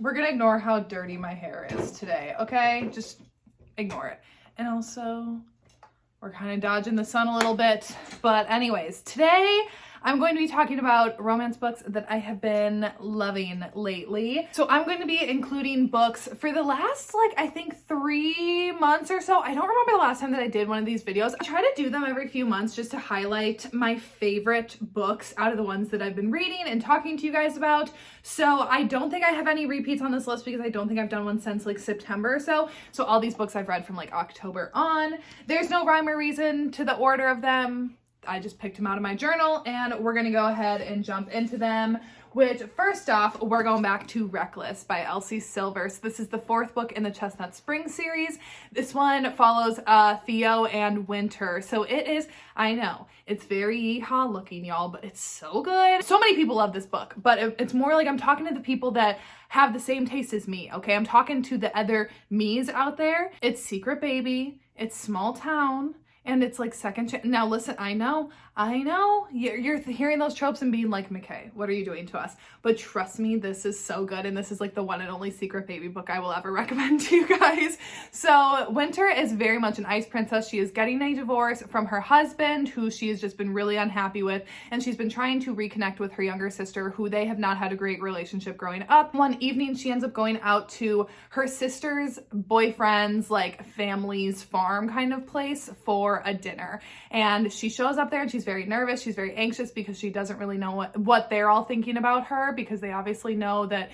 We're gonna ignore how dirty my hair is today, okay? Just ignore it. And also, we're kind of dodging the sun a little bit. But anyways, today I'm going to be talking about romance books that I have been loving lately. So I'm going to be including books for the last, I think 3 months or so. I don't remember the last time that I did one of these videos. I try to do them every few months just to highlight my favorite books out of the ones that I've been reading and talking to you guys about. So I don't think I have any repeats on this list because I don't think I've done one since September or so. So all these books I've read from October on. There's no rhyme or reason to the order of them. I just picked them out of my journal and we're gonna go ahead and jump into them. Which, first off, we're going back to Reckless by Elsie Silver. So this is the 4th book in the Chestnut Spring series. This one follows Theo and Winter. So it is, I know, it's very yeehaw looking, y'all, but it's so good. So many people love this book, but it's more like I'm talking to the people that have the same taste as me, okay? I'm talking to the other me's out there. It's Secret Baby, it's small town, and it's second chance. Now listen, I know, you're hearing those tropes and being like, McKay, what are you doing to us? But trust me, this is so good. And this is the one and only Secret Baby book I will ever recommend to you guys. So Winter is very much an ice princess. She is getting a divorce from her husband, who she has just been really unhappy with. And she's been trying to reconnect with her younger sister, who they have not had a great relationship growing up. One evening, she ends up going out to her sister's boyfriend's family's farm kind of place for a dinner. And she shows up there and she's very nervous. She's very anxious because she doesn't really know what they're all thinking about her, because they obviously know that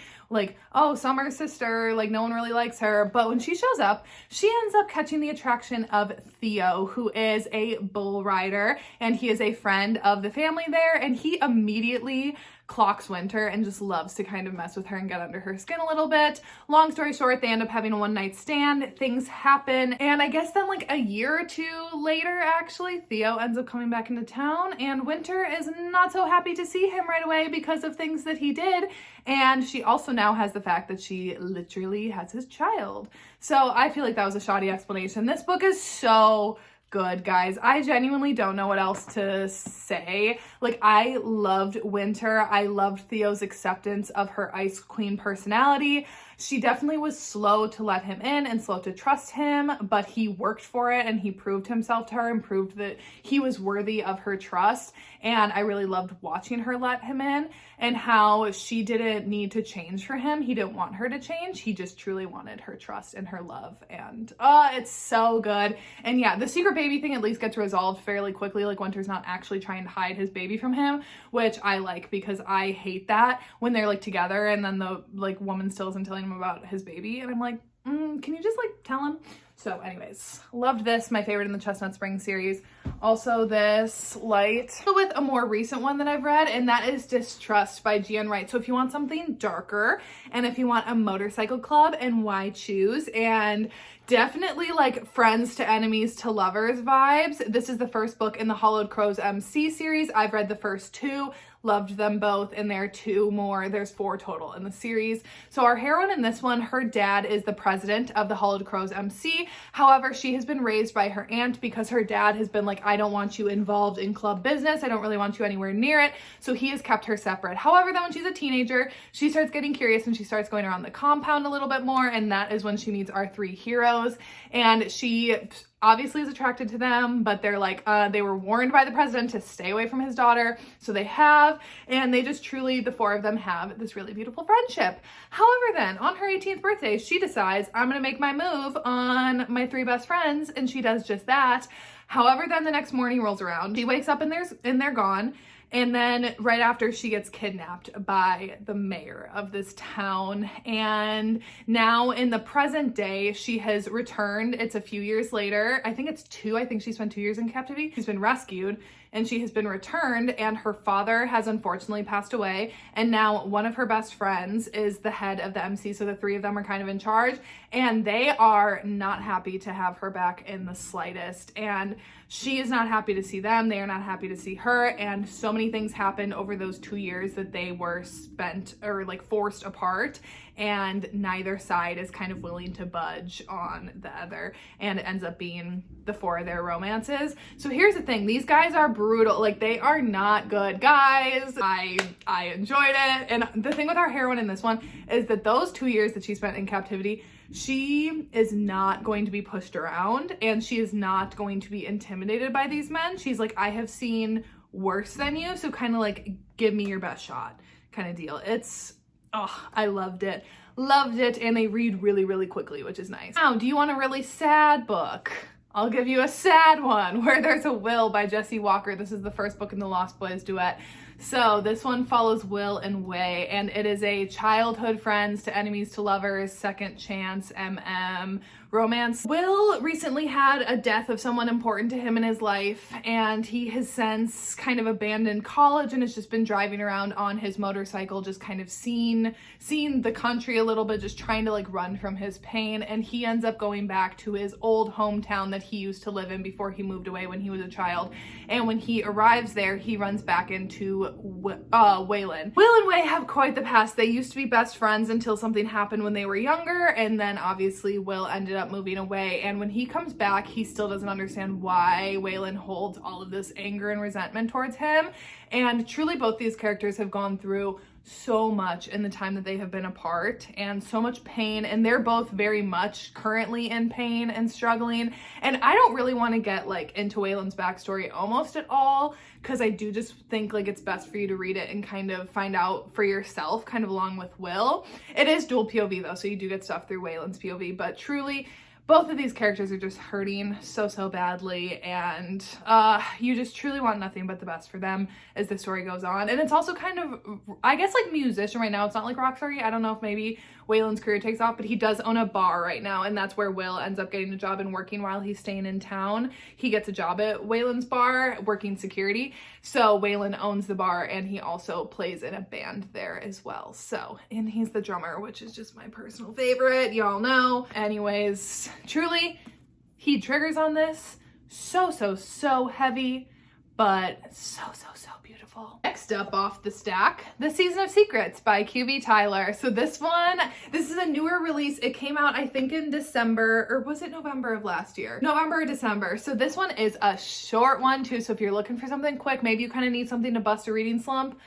oh, Summer's sister, no one really likes her. But when she shows up, she ends up catching the attraction of Theo, who is a bull rider, and he is a friend of the family there, and he immediately clocks Winter and just loves to kind of mess with her and get under her skin a little bit. Long story short, they end up having a one-night stand. Things happen, and I guess then a year or two later, actually, Theo ends up coming back into town, and Winter is not so happy to see him right away because of things that he did. And she also now has the fact that she literally has his child. So I feel like that was a shoddy explanation. This book is so good, guys. I genuinely don't know what else to say. I loved Winter. I loved Theo's acceptance of her Ice Queen personality. She definitely was slow to let him in and slow to trust him, but he worked for it and he proved himself to her and proved that he was worthy of her trust. And I really loved watching her let him in, and how she didn't need to change for him. He didn't want her to change. He just truly wanted her trust and her love. And it's so good. And yeah, the Secret Baby thing at least gets resolved fairly quickly. Winter's not actually trying to hide his baby from him, which I like, because I hate that when they're together and then the woman still isn't telling him about his baby, and I'm like, can you just tell him? So anyways, loved this, my favorite in the Chestnut Spring series. Also this light with a more recent one that I've read, and that is Distrust by Gian Wright. So if you want something darker, and if you want a motorcycle club and why choose, and definitely friends to enemies to lovers vibes, this is the first book in the Hollowed Crows MC series. I've read the first 2, loved them both, and there are 2 more. There's 4 total in the series. So our heroine in this one, her dad is the president of the Hollowed Crows MC. However, she has been raised by her aunt because her dad has been I don't want you involved in club business. I don't really want you anywhere near it. So he has kept her separate. However, then when she's a teenager, she starts getting curious and she starts going around the compound a little bit more. And that is when she meets our 3 heroes. And she obviously is attracted to them, but they're they were warned by the president to stay away from his daughter. So they have, and they just truly, the 4 of them have this really beautiful friendship. However, then on her 18th birthday, she decides, I'm going to make my move on my 3 best friends. And she does just that. However, then the next morning rolls around. She wakes up and they're gone. And then right after, she gets kidnapped by the mayor of this town. And now in the present day, she has returned. It's a few years later. I think it's 2. I think she spent 2 years in captivity. She's been rescued and she has been returned, and her father has unfortunately passed away. And now one of her best friends is the head of the MC. So the 3 of them are kind of in charge, and they are not happy to have her back in the slightest. And she is not happy to see them. They are not happy to see her. And so many things happened over those 2 years that they were spent or like forced apart, and neither side is kind of willing to budge on the other, and it ends up being the 4 of their romances. So here's the thing, these guys are brutal, like they are not good guys. I enjoyed it. And the thing with our heroine in this one is that those 2 years that she spent in captivity, she is not going to be pushed around, and she is not going to be intimidated by these men. She's like, I have seen worse than you, so kind of like give me your best shot kind of deal. It's, oh, I loved it, and they read really, really quickly, which is nice. Now, do you want a really sad book? I'll give you a sad one, Where There's a Will by Jessie Walker. This is the first book in the Lost Boys duet. So this one follows Will and Wei, and it is a childhood friends to enemies to lovers, second chance romance. Will recently had a death of someone important to him in his life, and he has since kind of abandoned college and has just been driving around on his motorcycle, just kind of seeing the country a little bit, just trying to like run from his pain. And he ends up going back to his old hometown that he used to live in before he moved away when he was a child. And when he arrives there, he runs back into Waylon. Will and Wei have quite the past. They used to be best friends until something happened when they were younger, and then obviously Will ended up moving away. And when he comes back, he still doesn't understand why Waylon holds all of this anger and resentment towards him. And truly both these characters have gone through so much in the time that they have been apart, and so much pain, and they're both very much currently in pain and struggling. And I don't really want to get like into Waylon's backstory almost at all, because I do just think like it's best for you to read it and kind of find out for yourself, kind of along with Will. It is dual POV though, so you do get stuff through Waylon's POV, but truly both of these characters are just hurting so badly, and you just truly want nothing but the best for them as the story goes on. And it's also kind of, I guess, like musician right now. It's not like rock story. I don't know if maybe Waylon's career takes off, but he does own a bar right now, and that's where Will ends up getting a job and working while he's staying in town. He gets a job at Waylon's bar working security. So Waylon owns the bar, and he also plays in a band there as well. So, and he's the drummer, which is just my personal favorite, y'all know. Anyways, truly, he triggers on this so heavy, but so beautiful. Next up off the stack, The Season of Secrets by QB Tyler. So this is a newer release. It came out, I think, in December, or was it November of last year? November or December. So this one is a short one too. So if you're looking for something quick, maybe you kind of need something to bust a reading slump,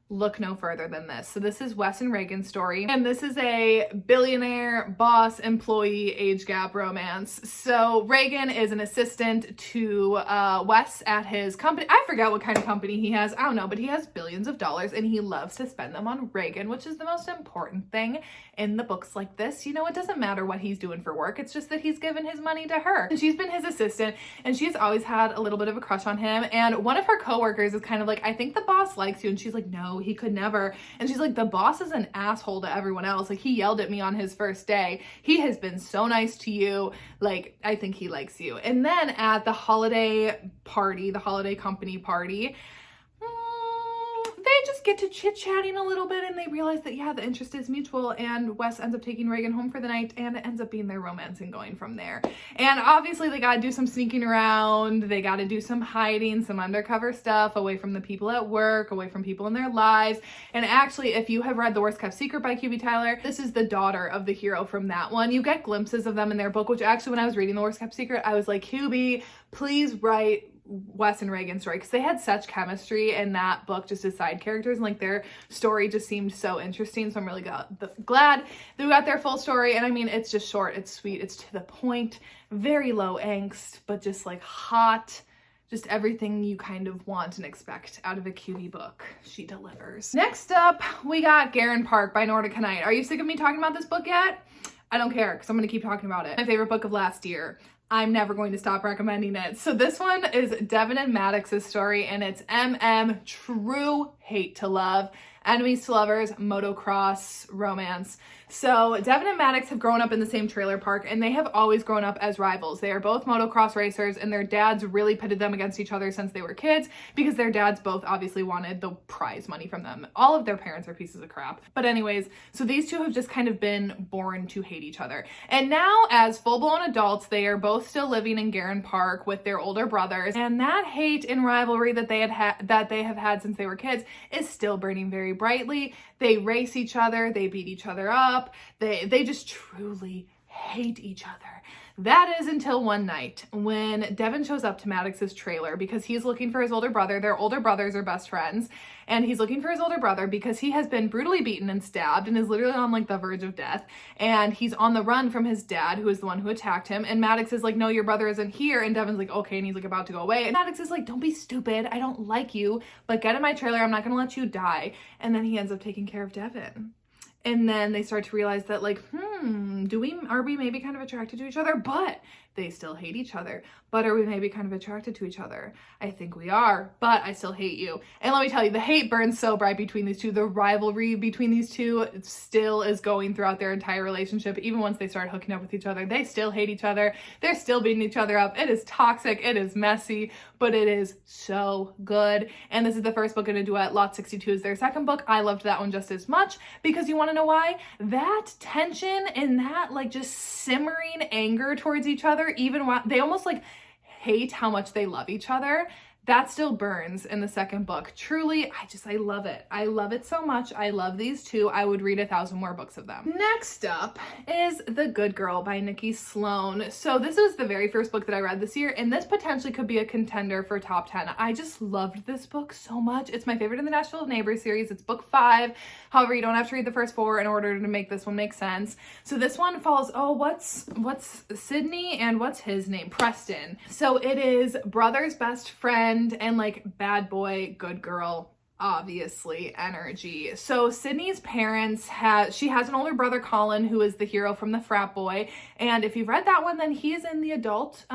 look no further than this. So this is Wes and Reagan's story, and this is a billionaire boss employee age gap romance. So Reagan is an assistant to Wes at his company. I forget what kind of company he has, I don't know, but he has billions of dollars, and he loves to spend them on Reagan, which is the most important thing in the books like this. You know, it doesn't matter what he's doing for work, it's just that he's given his money to her, and she's been his assistant, and she's always had a little bit of a crush on him. And one of her coworkers is kind of like, I think the boss likes you, and she's like, no, he could never. And she's like, the boss is an asshole to everyone else. Like, he yelled at me on his first day. He has been so nice to you. Like, I think he likes you. And then at the holiday party, the holiday company party, they just get to chit-chatting a little bit, and they realize that, yeah, the interest is mutual, and Wes ends up taking Reagan home for the night, and it ends up being their romance and going from there. And obviously they gotta do some sneaking around, they gotta do some hiding, some undercover stuff away from the people at work, away from people in their lives. And actually, if you have read The Worst Kept Secret by QB Tyler, this is the daughter of the hero from that one. You get glimpses of them in their book, which actually, when I was reading The Worst Kept Secret, I was like, QB, please write Wes and Reagan's story, because they had such chemistry in that book, just as side characters, and like their story just seemed so interesting. So I'm really glad that we got their full story. And I mean, it's just short, it's sweet, it's to the point, very low angst, but just like hot, just everything you kind of want and expect out of a cutie book. She delivers. Next up, we got Garen Park by Nordica Knight. Are you sick of me talking about this book yet? I don't care, because I'm going to keep talking about it. My favorite book of last year. I'm never going to stop recommending it. So this one is Devin and Maddox's story, and it's true hate to love, enemies to lovers, motocross romance. So Devin and Maddox have grown up in the same trailer park, and they have always grown up as rivals. They are both motocross racers, and their dads really pitted them against each other since they were kids because their dads both obviously wanted the prize money from them. All of their parents are pieces of crap. But anyways, so these two have just kind of been born to hate each other. And now as full-blown adults, they are both still living in Garen Park with their older brothers, and that hate and rivalry that they have had since they were kids is still burning very brightly. They race each other, they beat each other up, they just truly hate each other. That is until one night when Devin shows up to Maddox's trailer because he's looking for his older brother. Their older brothers are best friends, and he's looking for his older brother because he has been brutally beaten and stabbed and is literally on like the verge of death. And he's on the run from his dad, who is the one who attacked him. And Maddox is like, no, your brother isn't here. And Devin's like, okay. And he's like about to go away. And Maddox is like, don't be stupid. I don't like you, but get in my trailer. I'm not going to let you die. And then he ends up taking care of Devin. And then they start to realize that like, are we maybe kind of attracted to each other? But they still hate each other. But are we maybe kind of attracted to each other? I think we are, but I still hate you. And let me tell you, the hate burns so bright between these two. The rivalry between these two still is going throughout their entire relationship. Even once they start hooking up with each other, they still hate each other. They're still beating each other up. It is toxic. It is messy, but it is so good. And this is the first book in a duet. Lot 62 is their second book. I loved that one just as much because you want to know why? That tension and that like just simmering anger towards each other, even while they almost like hate how much they love each other, that still burns in the second book. Truly, I love it. I love it so much. I love these two. I would read 1,000 more books of them. Next up is The Good Girl by Nikki Sloan. So this was the very first book that I read this year, and this potentially could be a contender for top 10. I just loved this book so much. It's my favorite in the Nashville Neighbors series. It's book 5. However, you don't have to read the first 4 in order to make this one make sense. So this one follows, what's Sydney and what's his name? Preston. So it is brother's best friend and like bad boy, good girl, obviously energy. So Sydney's parents she has an older brother, Colin, who is the hero from the frat boy. And if you've read that one, then he is in the adult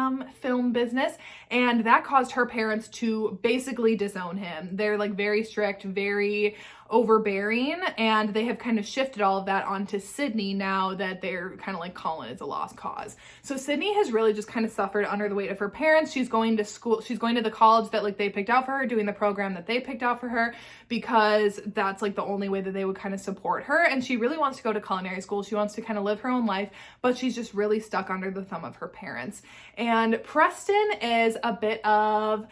film business. And that caused her parents to basically disown him. They're like very strict, very overbearing, and they have kind of shifted all of that onto Sydney now that they're kind of like Colin is a lost cause. So Sydney has really just kind of suffered under the weight of her parents. She's going to school, she's going to the college that like they picked out for her, doing the program that they picked out for her because that's like the only way that they would kind of support her. And she really wants to go to culinary school. She wants to kind of live her own life, but she's just really stuck under the thumb of her parents. And Preston is a bit of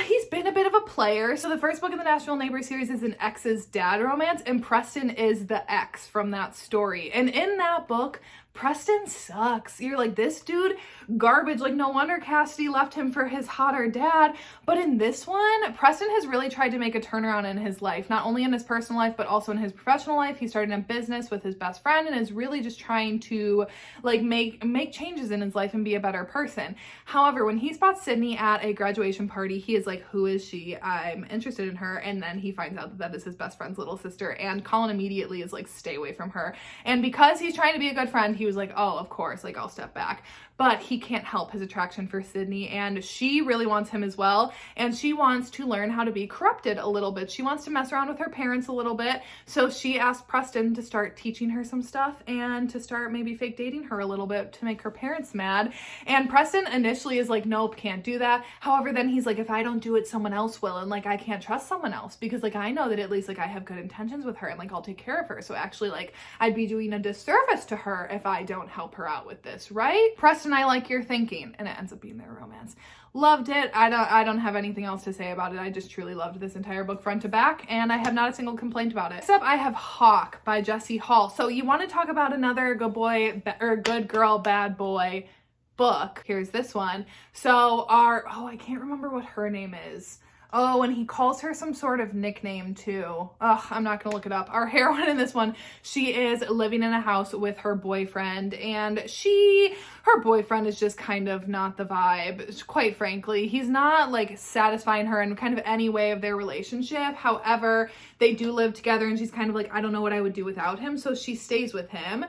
he's been a bit of a player. So the first book in the Nashville Neighbors series is an ex's dad romance, and Preston is the ex from that story. And in that book, Preston sucks. You're like, this dude, garbage. Like, no wonder Cassidy left him for his hotter dad. But in this one, Preston has really tried to make a turnaround in his life, not only in his personal life, but also in his professional life. He started a business with his best friend and is really just trying to like make changes in his life and be a better person. However, when he spots Sydney at a graduation party, he is like, who is she? I'm interested in her. And then he finds out that is his best friend's little sister. And Colin immediately is like, stay away from her. And because he's trying to be a good friend, he was like, oh, of course, like I'll step back. But he can't help his attraction for Sydney, and she really wants him as well. And she wants to learn how to be corrupted a little bit. She wants to mess around with her parents a little bit. So she asked Preston to start teaching her some stuff and to start maybe fake dating her a little bit to make her parents mad. And Preston initially is like, nope, can't do that. However, then he's like, if I don't do it, someone else will. And like, I can't trust someone else because like, I know that at least like I have good intentions with her and like, I'll take care of her. So actually like, I'd be doing a disservice to her if I don't help her out with this, right? Preston, I like your thinking. And it ends up being their romance. Loved it. I don't have anything else to say about it. I just truly loved this entire book front to back, and I have not a single complaint about it. Next up, I have Hawk by Jessie Hall. So you want to talk about another good boy or good girl, bad boy book. Here's this one. So I can't remember what her name is. Oh, and he calls her some sort of nickname too. Ugh, I'm not gonna look it up. Our heroine in this one, she is living in a house with her boyfriend, and her boyfriend is just kind of not the vibe, quite frankly. He's not like satisfying her in kind of any way of their relationship. However, they do live together, and she's kind of like, I don't know what I would do without him, so she stays with him.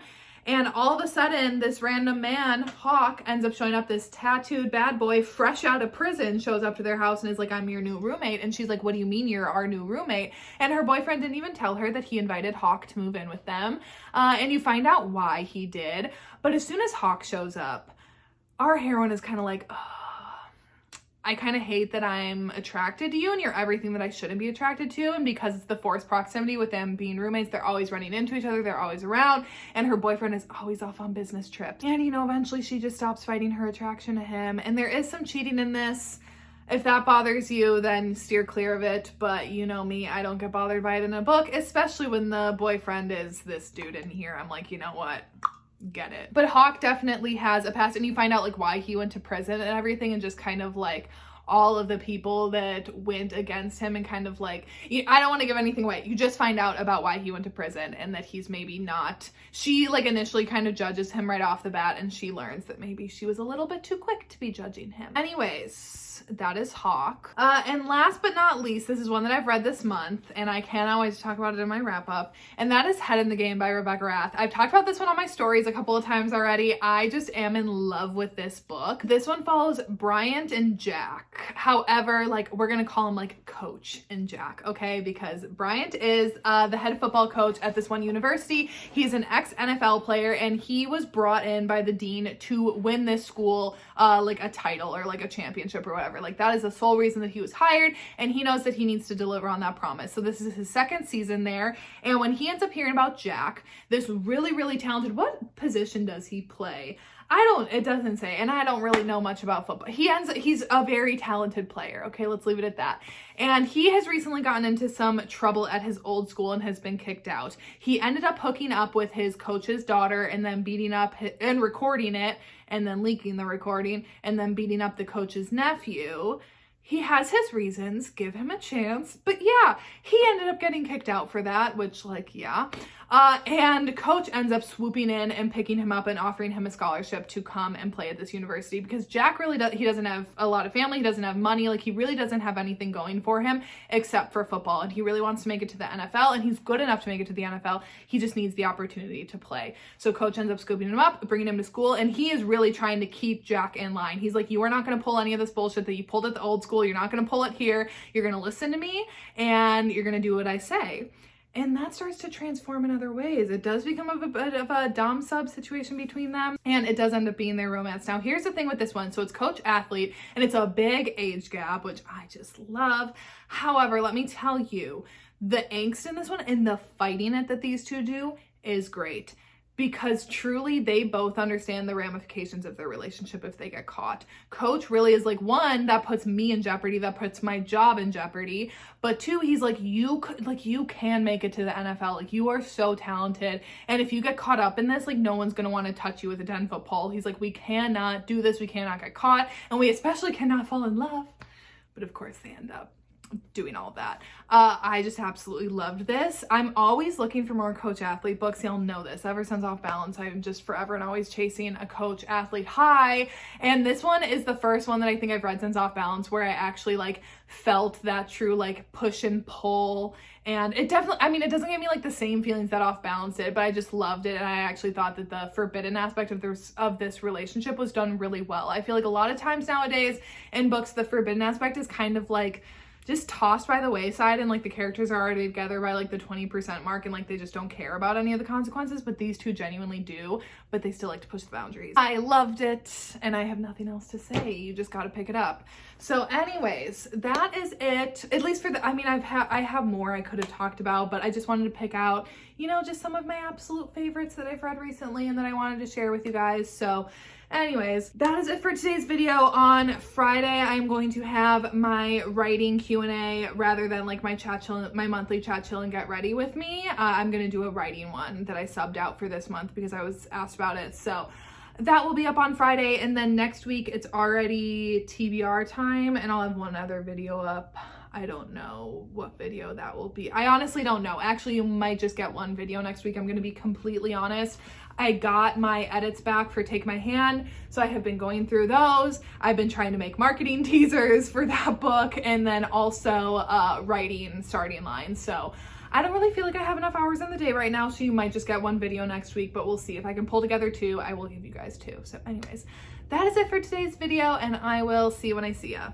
And all of a sudden, this random man, Hawk, ends up showing up. This tattooed bad boy, fresh out of prison, shows up to their house and is like, I'm your new roommate. And she's like, what do you mean you're our new roommate? And her boyfriend didn't even tell her that he invited Hawk to move in with them. And you find out why he did. But as soon as Hawk shows up, our heroine is kind of like, oh, I kind of hate that I'm attracted to you and you're everything that I shouldn't be attracted to. And because it's the forced proximity with them being roommates, they're always running into each other. They're always around. And her boyfriend is always off on business trips. And, you know, eventually she just stops fighting her attraction to him. And there is some cheating in this. If that bothers you, then steer clear of it. But you know me, I don't get bothered by it in a book, especially when the boyfriend is this dude in here. I'm like, you know what? Get it. But Hawk definitely has a past, and you find out like why he went to prison and everything, and just kind of like all of the people that went against him, and kind of like, I don't want to give anything away. You just find out about why he went to prison and that he's maybe not, she like initially kind of judges him right off the bat, and she learns that maybe she was a little bit too quick to be judging him. Anyways, that is Hawk. And last but not least, this is one that I've read this month, and I can't always talk about it in my wrap up, and that is Head in the Game by Rebecca Rath. I've talked about this one on my stories a couple of times already. I just am in love with this book. This one follows Bryant and Jack. However, like, we're gonna call him like Coach and Jack, okay? Because Bryant is the head football coach at this one university. He's an ex-NFL player, and he was brought in by the dean to win this school like a title or like a championship or whatever. Like, that is the sole reason that he was hired, and he knows that he needs to deliver on that promise. So this is his second season there, and when he ends up hearing about Jack, this really, really talented, what position does he play? It doesn't say, and I don't really know much about football. He's a very talented player. Okay, let's leave it at that. And he has recently gotten into some trouble at his old school and has been kicked out. He ended up hooking up with his coach's daughter and then beating up and recording it, and then leaking the recording, and then beating up the coach's nephew. He has his reasons, give him a chance. But yeah, he ended up getting kicked out for that, which, like, yeah. And Coach ends up swooping in and picking him up and offering him a scholarship to come and play at this university, because Jack really he doesn't have a lot of family, he doesn't have money, like he really doesn't have anything going for him except for football, and he really wants to make it to the NFL, and he's good enough to make it to the NFL. He just needs the opportunity to play. So Coach ends up scooping him up, bringing him to school, and he is really trying to keep Jack in line. He's like, you are not going to pull any of this bullshit that you pulled at the old school. You're not going to pull it here. You're going to listen to me, and you're going to do what I say. And that starts to transform in other ways. It does become a bit of a dom-sub situation between them, and it does end up being their romance. Now, here's the thing with this one. So it's coach athlete, and it's a big age gap, which I just love. However, let me tell you, the angst in this one and the fighting it that these two do is great. Because truly, they both understand the ramifications of their relationship if they get caught. Coach really is like, one, that puts me in jeopardy, that puts my job in jeopardy. But two, he's like, you can make it to the NFL. Like, you are so talented. And if you get caught up in this, like, no one's gonna want to touch you with a 10-foot pole. He's like, we cannot do this. We cannot get caught. And we especially cannot fall in love. But of course, they end up doing all of that. I just absolutely loved this. I'm always looking for more coach athlete books. Y'all know this. Ever since Off Balance, I'm just forever and always chasing a coach athlete high. And this one is the first one that I think I've read since Off Balance where I actually like felt that true like push and pull. And it definitely, I mean, it doesn't give me like the same feelings that Off Balance did, but I just loved it. And I actually thought that the forbidden aspect of this relationship was done really well. I feel like a lot of times nowadays in books, the forbidden aspect is kind of like just tossed by the wayside, and like the characters are already together by like the 20% mark, and like they just don't care about any of the consequences. But these two genuinely do, but they still like to push the boundaries. I loved it, and I have nothing else to say. You just got to pick it up. So anyways, that is it, at least for the, I mean, I have more I could have talked about, but I just wanted to pick out, you know, just some of my absolute favorites that I've read recently and that I wanted to share with you guys. So anyways, that is it for today's video. On Friday, I'm going to have my writing Q&A rather than like my chat chill, my monthly chat chill and get ready with me. I'm going to do a writing one that I subbed out for this month because I was asked about it. So that will be up on Friday, and then next week it's already TBR time, and I'll have one other video up. I don't know what video that will be. I honestly don't know. Actually, you might just get one video next week. I'm going to be completely honest. I got my edits back for Take My Hand, so I have been going through those. I've been trying to make marketing teasers for that book, and then also writing starting lines. So I don't really feel like I have enough hours in the day right now, so you might just get one video next week, but we'll see. If I can pull together 2, I will give you guys 2. So anyways, that is it for today's video, and I will see you when I see ya.